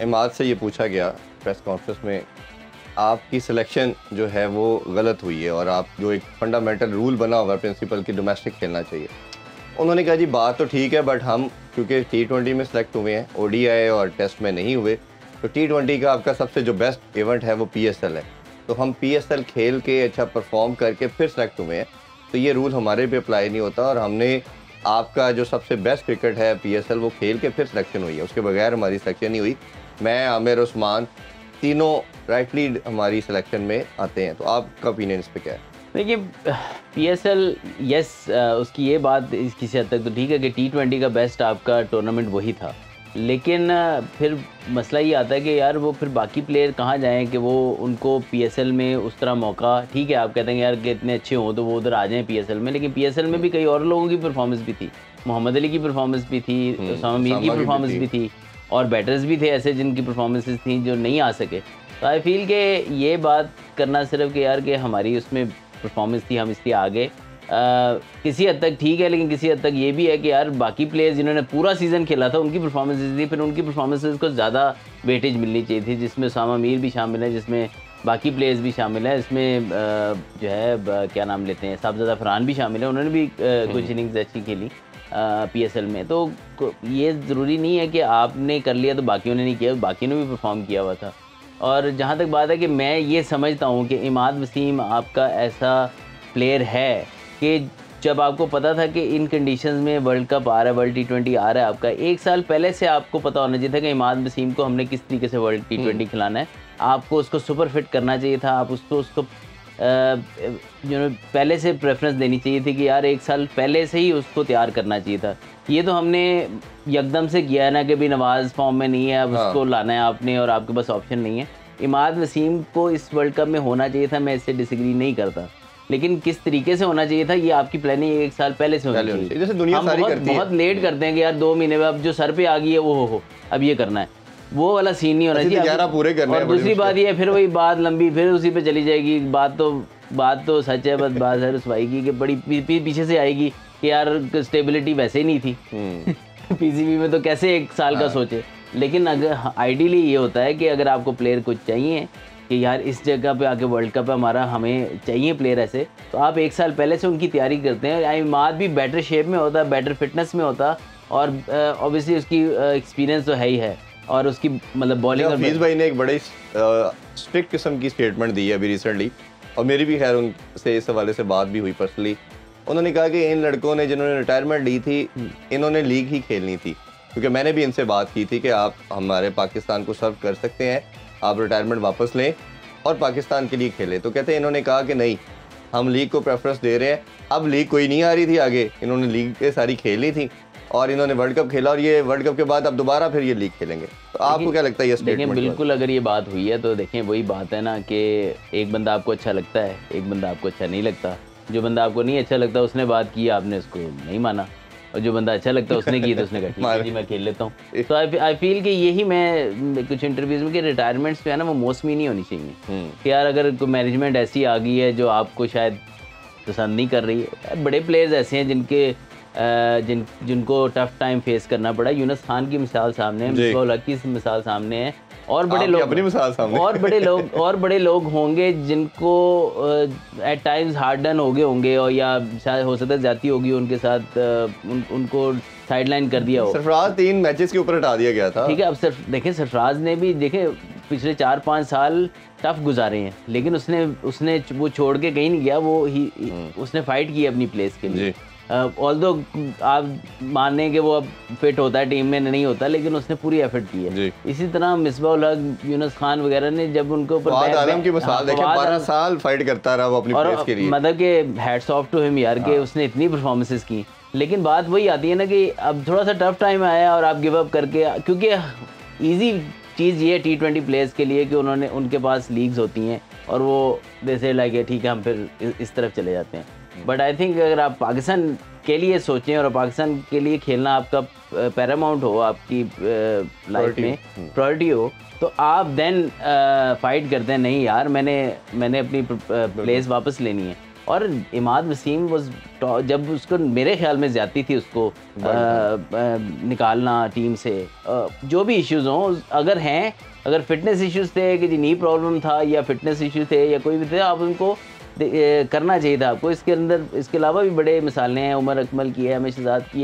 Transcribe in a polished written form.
इमाद से ये पूछा गया प्रेस कॉन्फ्रेंस में, आपकी सिलेक्शन जो है वो गलत हुई है और आप जो एक फंडामेंटल रूल बना हुआ है प्रिंसिपल की डोमेस्टिक खेलना चाहिए। उन्होंने कहा जी बात तो ठीक है, बट हम क्योंकि T20 में सेलेक्ट हुए हैं, ODI और टेस्ट में नहीं हुए, तो T20 का आपका सबसे जो बेस्ट इवेंट है वो PSL है, तो हम PSL खेल के अच्छा परफॉर्म करके फिर सेलेक्ट हुए हैं, तो ये रूल हमारे पे अप्लाई नहीं होता। और हमने आपका जो सबसे बेस्ट क्रिकेट है PSL वो खेल के फिर सिलेक्शन हुई है, उसके बगैर हमारी सिलेक्शन नहीं हुई। मैं, आमिर, उस्मान तीनों राइटली हमारी सिलेक्शन में आते हैं, तो आपका ओपिनियन इस पे क्या है? देखिए PSL यस, उसकी ये बात किसी हद तक तो ठीक है कि T20 का बेस्ट आपका टूर्नामेंट वही था, लेकिन फिर मसला ये आता है कि यार वो फिर बाकी प्लेयर कहाँ जाएं कि वो उनको PSL में उस तरह मौका, ठीक है आप कहते हैं यार कि इतने अच्छे हों तो वो उधर आ जाएं PSL में, लेकिन PSL में भी कई और लोगों की परफॉर्मेंस भी थी, मोहम्मद अली की परफॉर्मेंस भी थी, उसामा मीर की परफॉर्मेंस भी थी, और बैटर्स भी थे ऐसे जिनकी परफॉर्मेंसेस थी जो नहीं आ सके। तो आई फील कि ये बात करना सिर्फ कि यार कि हमारी उसमें परफॉर्मेंस थी हम इसलिए आ गए, किसी हद तक ठीक है, लेकिन किसी हद तक ये भी है कि यार बाकी प्लेयर्स जिन्होंने पूरा सीज़न खेला था उनकी परफॉर्मेंसेस थी, फिर उनकी परफॉर्मेंसेस को ज़्यादा वेटेज मिलनी चाहिए थी, जिसमें उसामा मीर भी शामिल है, जिसमें बाकी प्लेयर्स भी शामिल है, इसमें जो है क्या नाम लेते हैं साहबजादा फरहान भी शामिल है, उन्होंने भी कुछ इनिंग्स अच्छी खेली PSL में। तो ये ज़रूरी नहीं है कि आपने कर लिया तो बाकियों ने नहीं किया, बाकियों ने भी परफॉर्म किया हुआ था। और जहाँ तक बात है कि मैं ये समझता हूँ कि इमाद वसीम आपका ऐसा प्लेयर है कि जब आपको पता था कि इन कंडीशंस में वर्ल्ड कप आ रहा है, वर्ल्ड T20 आ रहा है, आपका एक साल पहले से आपको पता होना चाहिए था कि इमाद वसीम को हमने किस तरीके से वर्ल्ड T20 खिलाना है, आपको उसको सुपर फिट करना चाहिए था, आप उसको पहले से प्रेफरेंस देनी चाहिए थी कि यार एक साल पहले से ही उसको तैयार करना चाहिए था। ये तो हमने यकदम से किया है ना कि भी नवाज़ फॉर्म में नहीं है, अब उसको लाना है आपने और आपके पास ऑप्शन नहीं है। इमाद वसीम को इस वर्ल्ड कप में होना चाहिए था, मैं इससे डिसएग्री नहीं करता, लेकिन किस तरीके से होना चाहिए था ये आपकी प्लानिंग एक साल पहले से होनी चाहिए। जैसे दुनिया हम सारी करती है, बहुत लेट करते हैं कि यार 2 महीने में अब जो सर पे आ गई है वो हो अब ये करना है, वो वाला सीन नहीं होना चाहिए पूरे करने। और दूसरी बात ये है फिर वही बात लंबी फिर उसी पे चली जाएगी, बात तो सच है, बस बात है रसवाई की कि बड़ी पीछे से आएगी कि यार स्टेबिलिटी वैसे ही नहीं थी PCB में, तो कैसे एक साल का सोचे। लेकिन अगर आइडियली ये होता है कि अगर आपको प्लेयर कुछ चाहिए कि यार इस जगह पे आके वर्ल्ड कप है हमारा, हमें चाहिए प्लेयर ऐसे, तो आप एक साल पहले से उनकी तैयारी करते हैं। इमाद भी बेटर शेप में होता, बेटर फिटनेस में होता, और ऑब्वियसली उसकी एक्सपीरियंस तो है ही है, और उसकी मतलब बॉलिंग। हफीज़ भाई ने एक बड़े स्ट्रिक्ट किस्म की स्टेटमेंट दी है अभी रिसेंटली, और मेरी भी खैर उनसे इस हवाले से बात भी हुई पर्सनली। उन्होंने कहा कि इन लड़कों ने जिन्होंने रिटायरमेंट ली थी इन्होंने लीग ही खेलनी थी, क्योंकि मैंने भी इनसे बात की थी कि आप हमारे पाकिस्तान को सर्व कर सकते हैं, आप रिटायरमेंट वापस लें और पाकिस्तान के लिए खेलें। तो कहते हैं इन्होंने कहा कि नहीं, हम लीग को प्रेफरेंस दे रहे हैं। अब लीग कोई नहीं आ रही थी आगे, इन्होंने लीग के सारी खेली थी और इन्होंने वर्ल्ड कप खेला, और ये वर्ल्ड कप के बाद अब दोबारा फिर ये लीग खेलेंगे। तो आपको क्या लगता है ये स्टेटमेंट? देखिए बिल्कुल अगर ये बात हुई है तो देखें वही बात है ना कि एक बंदा आपको अच्छा लगता है, एक बंदा आपको अच्छा नहीं लगता। जो बंदा आपको नहीं अच्छा लगता उसने बात की, आपने उसको नहीं माना, और जो बंदा अच्छा लगता है उसने की तो उसने कहा ठीक है जी मैं खेल लेता हूँ। तो आई फील कि यही मैं कुछ इंटरव्यूज़ में कि रिटायरमेंट्स पे है ना वो मौसमी नहीं होनी चाहिए कि यार अगर कोई मैनेजमेंट ऐसी आ गई है जो आपको शायद पसंद नहीं कर रही है। बड़े प्लेयर्स ऐसे हैं जिनको टफ टाइम फेस करना पड़ा, यूनुस खान की मिसाल सामने है, मिसबाह-उल हक की मिसाल सामने है, और बड़े लोग अपनी मिसाल सामने और बड़े लोग होंगे जिनको एट टाइम्स हार्ड डन हो गए होंगे, और या शायद हो सकता है ज्यादती होगी उनके साथ, उनको साइडलाइन कर दिया हो। सरफराज 3 मैचेस के ऊपर हटा दिया गया था। ठीक है, अब देखें सरफराज ने भी देखे पिछले 4-5 साल टफ गुजारे हैं, लेकिन उसने वो छोड़ के कहीं नहीं गया, उसने फाइट की अपनी प्लेस के लिए। ऑल्दो आप माने कि वो अब फिट होता है टीम में नहीं होता, लेकिन उसने पूरी एफर्ट की है। इसी तरह मिसबाह-उल हक, यूनुस खान वगैरह ने जब उनको ऊपर आलम की मिसाल देखें, 12 साल फाइट करता रहा वो अपनी प्लेस के लिए, मतलब कि हैट्स ऑफ टू हिम यार कि उसने इतनी परफॉर्मेंसेस की। लेकिन बात वही आती है ना कि अब थोड़ा सा टफ टाइम आया और आप गिव अप करके, क्योंकि ईजी चीज़ ये T20 प्लेयर्स के लिए कि उनके पास लीग्स होती हैं और वो जैसे लाइक ठीक है हम फिर इस तरफ चले जाते हैं। बट आई थिंक अगर आप पाकिस्तान के लिए सोचें और पाकिस्तान के लिए खेलना आपका पैरामाउंट हो, आपकी लाइफ में प्रायोरिटी हो, तो आप देन फाइट करते हैं नहीं यार मैंने अपनी प्लेस वापस लेनी है। और इमाद वसीम वाज जब उसको मेरे ख्याल में ज़्यादती थी उसको निकालना टीम से, जो भी इश्यूज़ हों अगर हैं, अगर फिटनेस इश्यूज़ थे कि जी नी प्रॉब्लम था या फिटनेस इश्यू थे या कोई भी थे, आप उनको करना चाहिए था आपको। इसके अंदर इसके अलावा भी बड़े मिसालें हैं, उमर अकमल की है, हमें शहजाद की है।